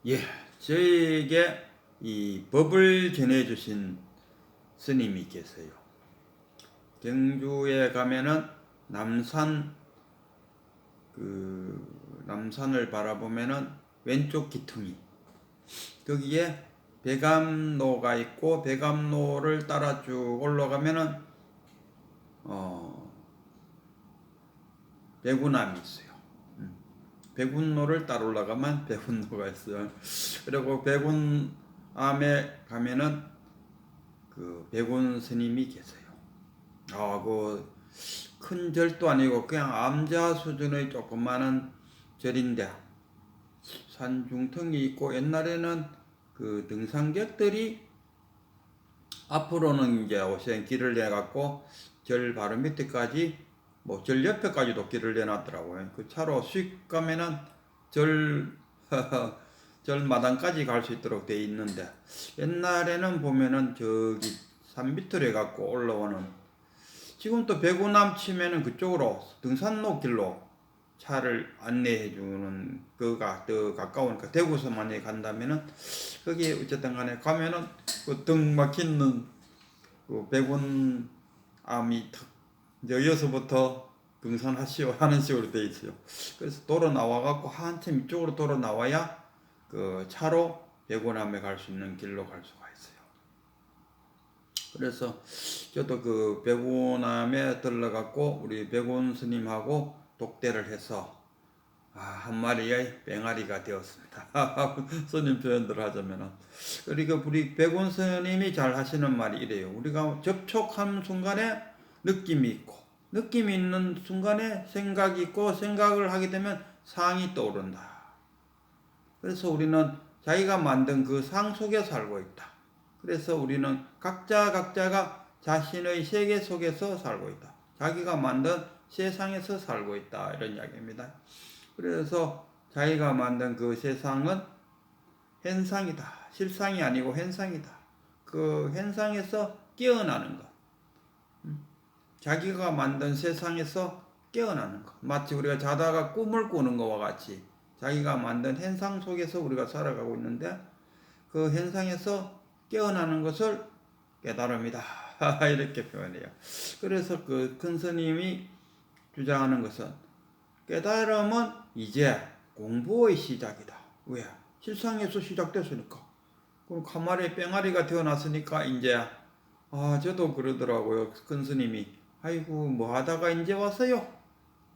예, 저에게 이 법을 전해주신 스님이 계세요. 경주에 가면은 남산, 남산을 바라보면은 왼쪽 기퉁이, 거기에 배감로가 있고, 배감로를 따라 쭉 올라가면은 배구남이 있어요. 배군로를 따라 올라가면 배군로가 있어요. 그리고 배군암에 가면은 그 배군 스님이 계세요. 큰 절도 아니고 그냥 암자 수준의 조그마한 절인데 산중턱이 있고, 옛날에는 그 등산객들이 앞으로는 이제 오시는 길을 내갖고 절 바로 밑에까지, 뭐 절 옆에까지도 길을 내놨더라고요. 그 차로 휙 가면은 절 절마당까지 갈 수 있도록 돼 있는데, 옛날에는 보면은 저기 산 밑으로 해갖고 올라오는, 지금 또 배구남 치면은 그쪽으로 등산로 길로 차를 안내해주는 그가 더 가까우니까, 대구서 만약에 간다면은 거기 어쨌든 간에 가면은 그 등 막히는 그 배군암이 탁 여기서부터 등산하시오 하는 식으로 돼 있어요. 그래서 돌아 나와갖고 한참 이쪽으로 돌아 나와야 그 차로 배군암에 갈 수 있는 길로 갈 수가 있어요. 그래서 저도 그 배군암에 들러갖고 우리 배군 스님하고 독대를 해서 한 마리의 뺑아리가 되었습니다. 스님 표현대로 하자면은. 그리고 우리 백운 스님이 잘 하시는 말이 이래요. 우리가 접촉하는 순간에 느낌이 있고, 느낌이 있는 순간에 생각이 있고, 생각을 하게 되면 상이 떠오른다. 그래서 우리는 자기가 만든 그 상 속에 살고 있다. 그래서 우리는 각자가 자신의 세계 속에서 살고 있다. 자기가 만든 세상에서 살고 있다. 이런 이야기입니다. 그래서 자기가 만든 그 세상은 현상이다. 실상이 아니고 현상이다. 그 현상에서 깨어나는 것. 자기가 만든 세상에서 깨어나는 것. 마치 우리가 자다가 꿈을 꾸는 것과 같이 자기가 만든 현상 속에서 우리가 살아가고 있는데, 그 현상에서 깨어나는 것을 깨달음이다. 이렇게 표현해요. 그래서 그 큰 스님이 주장하는 것은, 깨달음은 이제 공부의 시작이다. 왜? 실상에서 시작됐으니까. 그럼 가마에 뺑아리가 태어났으니까 이제, 저도 그러더라고요. 큰 스님이, 아이고 뭐 하다가 이제 왔어요.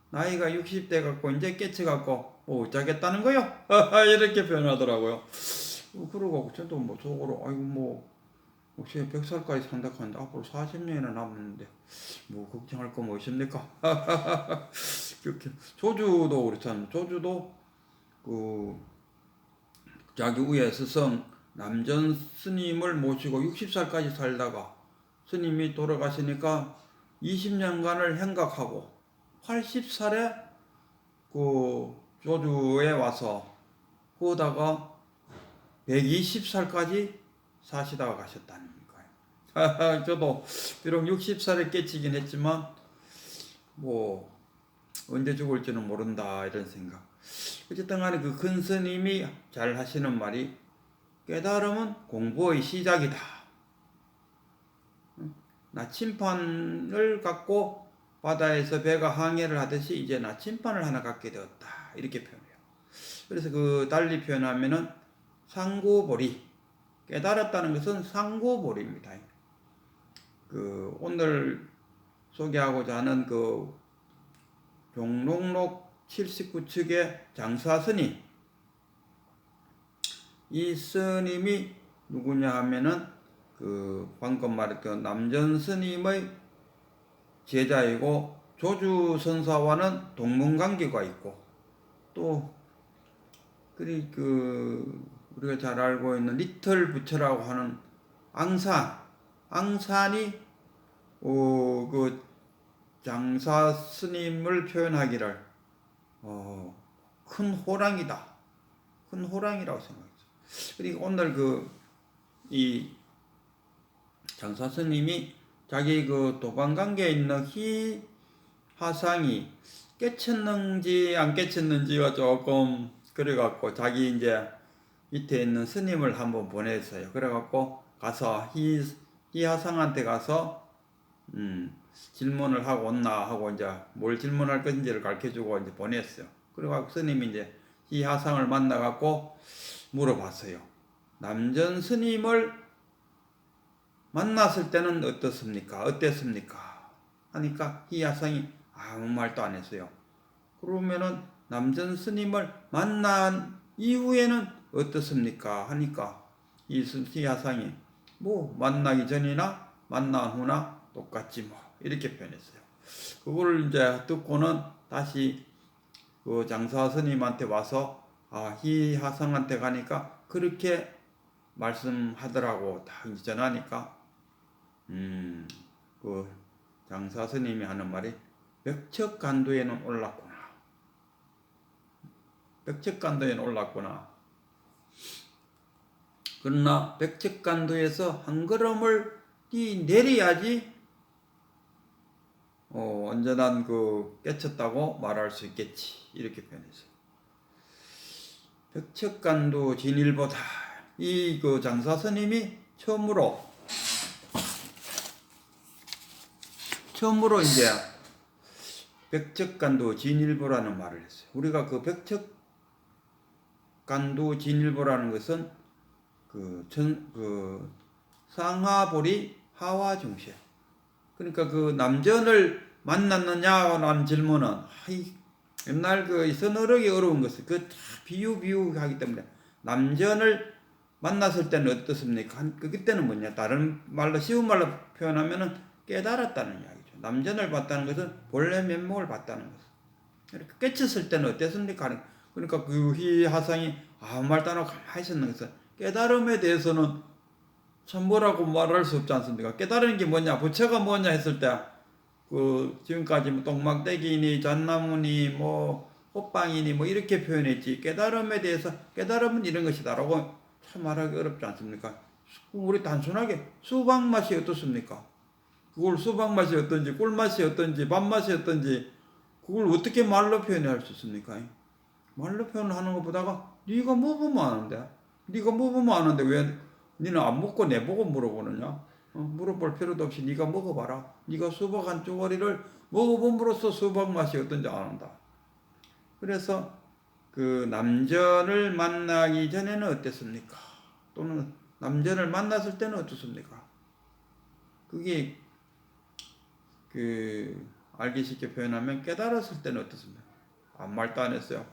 나이가 60대 갖고 이제 깨쳐갖고 뭐 어쩌겠다는 거요? 이렇게 표현하더라고요. 그러고 저도 뭐 속으로, 아이고 뭐 혹시 100살까지 산다 하는데 앞으로 40년이나 남았는데 뭐 걱정할 거 뭐 있습니까? 그렇게. 조주도 그렇잖아요. 조주도 그 자기 위에 스승 남전 스님을 모시고 60살까지 살다가 스님이 돌아가시니까 20년간을 행각하고 80살에 그 조주에 와서 거다가 120살까지 사시다가 가셨다는 거예요. 저도 비록 60살에 깨치긴 했지만 뭐 언제 죽을지는 모른다 이런 생각. 어쨌든 간에 그 큰 스님이 잘 하시는 말이, 깨달음은 공부의 시작이다. 나침판을 갖고 바다에서 배가 항해를 하듯이 이제 나침판을 하나 갖게 되었다. 이렇게 표현해요. 그래서 그 달리 표현하면은 상고보리, 깨달았다는 것은 상고보리입니다. 그 오늘 소개하고자 하는 그 종록록 79측의 장사 스님, 이 스님이 누구냐 하면은 그 방금 말했던 남전 스님의 제자이고, 조주 선사와는 동문관계가 있고, 또 우리가 잘 알고 있는 리틀 부처라고 하는 앙산이 그 장사 스님을 표현하기를 큰 호랑이다, 큰 호랑이라고 생각했어요. 그리고 오늘 이 장사 스님이 자기 그 도반관계에 있는 화상이 깨쳤는지 안 깨쳤는지가 조금 그래갖고, 자기 이제 밑에 있는 스님을 한번 보냈어요. 그래갖고 가서 희하상한테 가서 질문을 하고 온나 하고 이제 뭘 질문할 건지를 가르쳐주고 이제 보냈어요. 그래갖고 스님이 이제 희하상을 만나갖고 물어봤어요. 남전 스님을 만났을 때는 어떻습니까? 어땠습니까? 하니까 희하상이 아무 말도 안 했어요. 그러면은 남전 스님을 만난 이후에는 어떻습니까? 하니까 희하상이 뭐 만나기 전이나 만난 후나 똑같지 뭐 이렇게 표현했어요. 그걸 이제 듣고는 다시 그 장사 스님한테 와서 희하상한테 가니까 그렇게 말씀하더라고. 다 전하니까 그 장사 스님이 하는 말이 백척간도에는 올랐구나. 백척간도에는 올랐구나. 그러나 백척간도에서 한 걸음을 내려야지 언제난 깨쳤다고 말할 수 있겠지. 이렇게 표현했어요. 백척간도 진일보다 이 장사 스님이 처음으로 이제 백척간도 진일보라는 말을 했어요. 우리가 그 백척간도 진일보라는 것은 상하보리 하와중생. 그러니까 그 남전을 만났느냐라는 질문은 옛날 서너르기 어려운 것을 비유하기 때문에 남전을 만났을 때는 어떻습니까? 그때는 뭐냐? 다른 말로 쉬운 말로 표현하면은 깨달았다는 이야기죠. 남전을 봤다는 것은 본래 면목을 봤다는 것. 이렇게 깨쳤을 때는 어땠습니까? 그러니까 그 희하상이 아무 말도 안 하고 가만히 있었는 것은 깨달음에 대해서는 참 뭐라고 말할 수 없지 않습니까? 깨달은 게 뭐냐? 부처가 뭐냐 했을 때 지금까지 똥막대기니 잣나무니 호빵이니 이렇게 표현했지. 깨달음에 대해서 깨달음은 이런 것이다라고 참 말하기 어렵지 않습니까? 우리 단순하게 수박 맛이 어떻습니까? 그걸 수박 맛이 어떤지, 꿀 맛이 어떤지, 밥 맛이 어떤지 그걸 어떻게 말로 표현할 수 있습니까? 말로 표현하는 것보다가 네가 먹으면 아는데 왜 니는 안 먹고 내보고 물어보느냐? 물어볼 필요도 없이 네가 먹어봐라. 네가 수박 한 쪼가리를 먹어봄으로써 수박 맛이 어떤지 안다. 그래서 그 남전을 만나기 전에는 어땠습니까? 또는 남전을 만났을 때는 어떻습니까? 그게 알기 쉽게 표현하면 깨달았을 때는 어떻습니까? 아무 말도 안 했어요.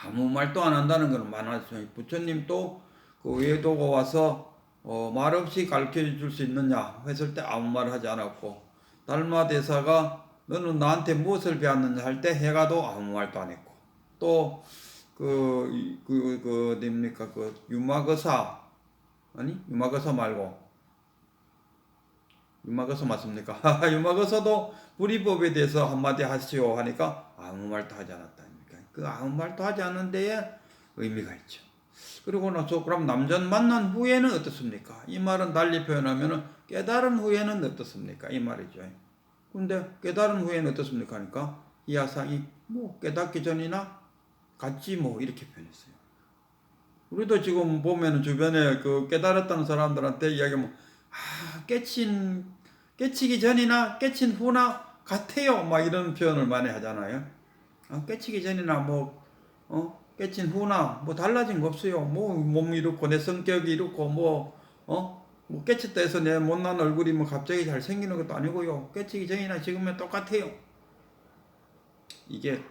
아무 말도 안 한다는 건 많았어요. 부처님도 그 외도가 와서 말없이 가르쳐 줄 수 있느냐 했을 때 아무 말 하지 않았고, 달마 대사가 너는 나한테 무엇을 배웠느냐 할 때 해가도 아무 말도 안 했고, 또 뭡니까 유마거사 말고 유마거사 맞습니까? 유마거사도 불이법에 대해서 한마디 하시오 하니까 아무 말도 하지 않았다니까. 그 아무 말도 하지 않는 데에 의미가 있죠. 그리고 나서 그럼 남전 만난 후에는 어떻습니까? 이 말은 달리 표현하면은 깨달은 후에는 어떻습니까? 이 말이죠. 근데 깨달은 후에는 어떻습니까? 하니까 이하상이 깨닫기 전이나 같지 이렇게 표현했어요. 우리도 지금 보면은 주변에 깨달았다는 사람들한테 이야기하면 깨치기 전이나 깨친 후나 같아요. 이런 표현을 많이 하잖아요. 깨치기 전이나 깨친 후나 달라진 거 없어요. 몸이 이렇고 내 성격이 이렇고 깨쳤다 해서 내 못난 얼굴이 갑자기 잘 생기는 것도 아니고요. 깨치기 전이나 지금은 똑같아요. 이게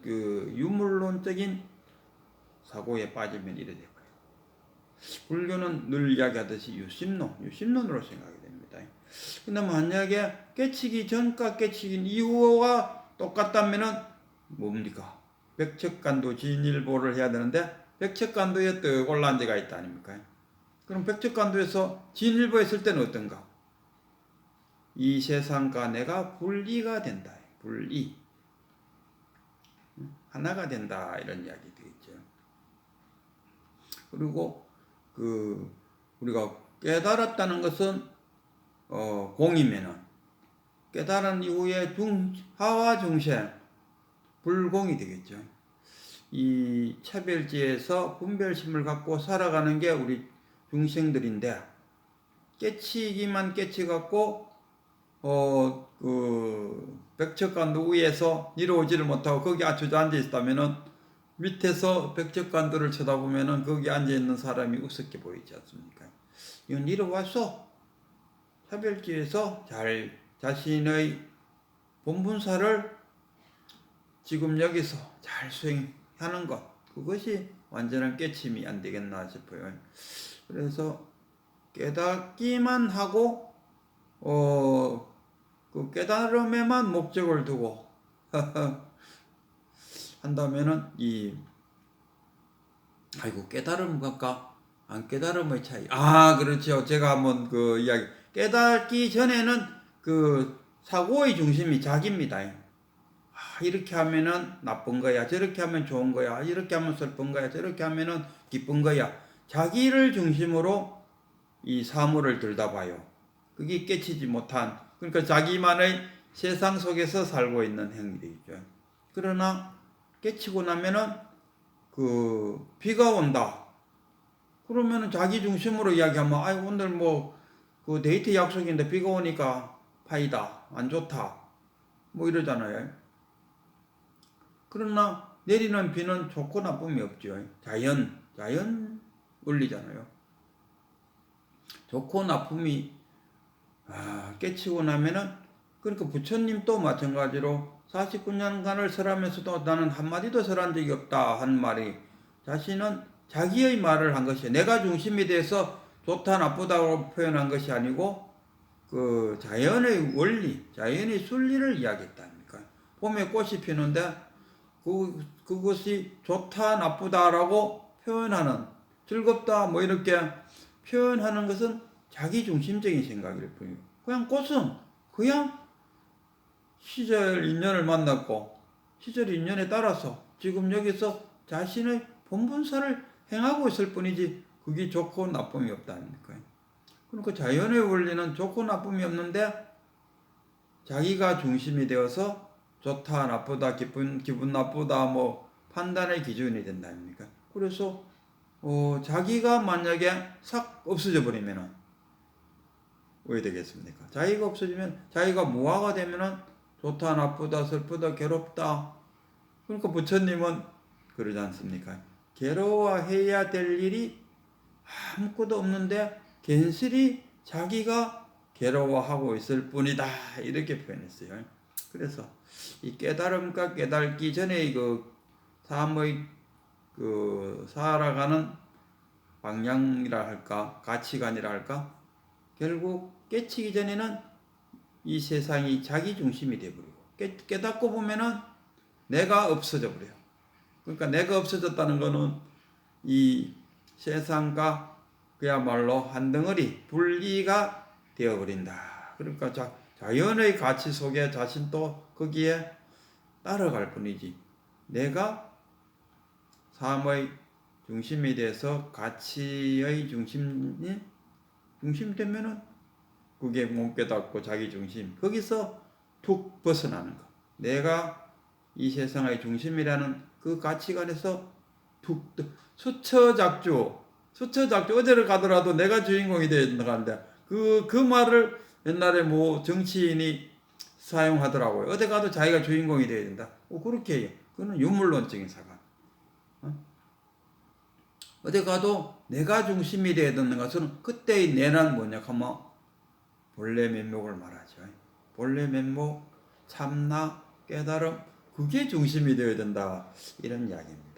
유물론적인 사고에 빠지면 이래 돼요. 불교는 늘 이야기하듯이 유심론으로 생각이 됩니다. 근데 만약에 깨치기 전과 깨치기 이후가 똑같다면은 뭡니까? 백척간도 진일보를 해야 되는데 백척간도에 떡 올라앉은 데가 있다 아닙니까? 그럼 백척간도에서 진일보 했을 때는 어떤가? 이 세상과 내가 분리가 된다. 분리. 하나가 된다. 이런 이야기 되겠죠. 그리고 우리가 깨달았다는 것은 공이면은 깨달은 이후에 하와 중생 불공이 되겠죠. 이 차별지에서 분별심을 갖고 살아가는 게 우리 중생들인데, 깨치기만 깨치갖고 백척간도 위에서 내려오지를 못하고 거기 주저앉아 있다면은 밑에서 백척간도를 쳐다보면은 거기 앉아 있는 사람이 우습게 보이지 않습니까? 이건 내려와서 차별지에서 잘 자신의 본분사를 지금 여기서 잘 수행하는 것, 그것이 완전한 깨침이 안 되겠나 싶어요. 그래서 깨닫기만 하고 그 깨달음에만 목적을 두고 한다면은 아이고, 깨달음과 안 깨달음의 차이. 그렇죠. 제가 한번 그 이야기, 깨닫기 전에는 그 사고의 중심이 자기입니다. 이렇게 하면은 나쁜 거야, 저렇게 하면 좋은 거야, 이렇게 하면 슬픈 거야, 저렇게 하면은 기쁜 거야. 자기를 중심으로 이 사물을 들다봐요. 그게 깨치지 못한, 그러니까 자기만의 세상 속에서 살고 있는 행위이죠. 그러나 깨치고 나면은 그 비가 온다. 그러면은 자기 중심으로 이야기하면, 오늘 그 데이트 약속인데 비가 오니까 파이다, 안 좋다, 이러잖아요. 그러나 내리는 비는 좋고 나쁨이 없죠. 자연 원리잖아요. 좋고 나쁨이 깨치고 나면은, 그러니까 부처님도 마찬가지로 49년간을 설하면서도 나는 한마디도 설한 적이 없다 한 말이, 자신은 자기의 말을 한 것이에요. 내가 중심이 돼서 좋다 나쁘다고 표현한 것이 아니고 그 자연의 원리, 자연의 순리를 이야기했다니까. 봄에 꽃이 피는데 그것이 좋다 나쁘다라고 표현하는, 즐겁다 이렇게 표현하는 것은 자기 중심적인 생각일 뿐이에요. 그냥 꽃은 그냥 시절 인연을 만났고 시절 인연에 따라서 지금 여기서 자신의 본분사를 행하고 있을 뿐이지 그게 좋고 나쁨이 없다니까요. 그러니까 자연의 원리는 좋고 나쁨이 없는데 자기가 중심이 되어서 좋다 나쁘다 기분 나쁘다 판단의 기준이 된다니까. 그래서 자기가 만약에 싹 없어져 버리면은 왜 되겠습니까? 자기가 없어지면, 자기가 무아가 되면은 좋다 나쁘다 슬프다 괴롭다. 그러니까 부처님은 그러지 않습니까? 괴로워해야 될 일이 아무것도 없는데 괜스레 자기가 괴로워하고 있을 뿐이다, 이렇게 표현했어요. 그래서 이 깨달음과 깨닫기 전에 그 삶의 그 살아가는 방향이라 할까, 가치관이라 할까, 결국 깨치기 전에는 이 세상이 자기 중심이 되어버리고, 깨닫고 보면은 내가 없어져 버려요. 그러니까 내가 없어졌다는 거는 이 세상과 그야말로 한 덩어리 분리가 되어버린다. 그러니까 자연의 가치 속에 자신도 거기에 따라갈 뿐이지, 내가 삶의 중심이 돼서 가치의 중심이 되면은 그게 못 깨닫고 자기 중심, 거기서 툭 벗어나는 거. 내가 이 세상의 중심이라는 그 가치관에서 툭, 수처작주, 어디를 가더라도 내가 주인공이 되어야 된다는데 그 말을 옛날에 정치인이 사용하더라고요. 어디 가도 자기가 주인공이 되어야 된다. 그렇게 해요. 그거는 유물론적인 사관. 어디 가도 내가 중심이 되어야 되는 것은, 그때의 내란 뭐냐 하면 본래 면목을 말하죠. 본래 면목, 참나, 깨달음, 그게 중심이 되어야 된다, 이런 이야기입니다.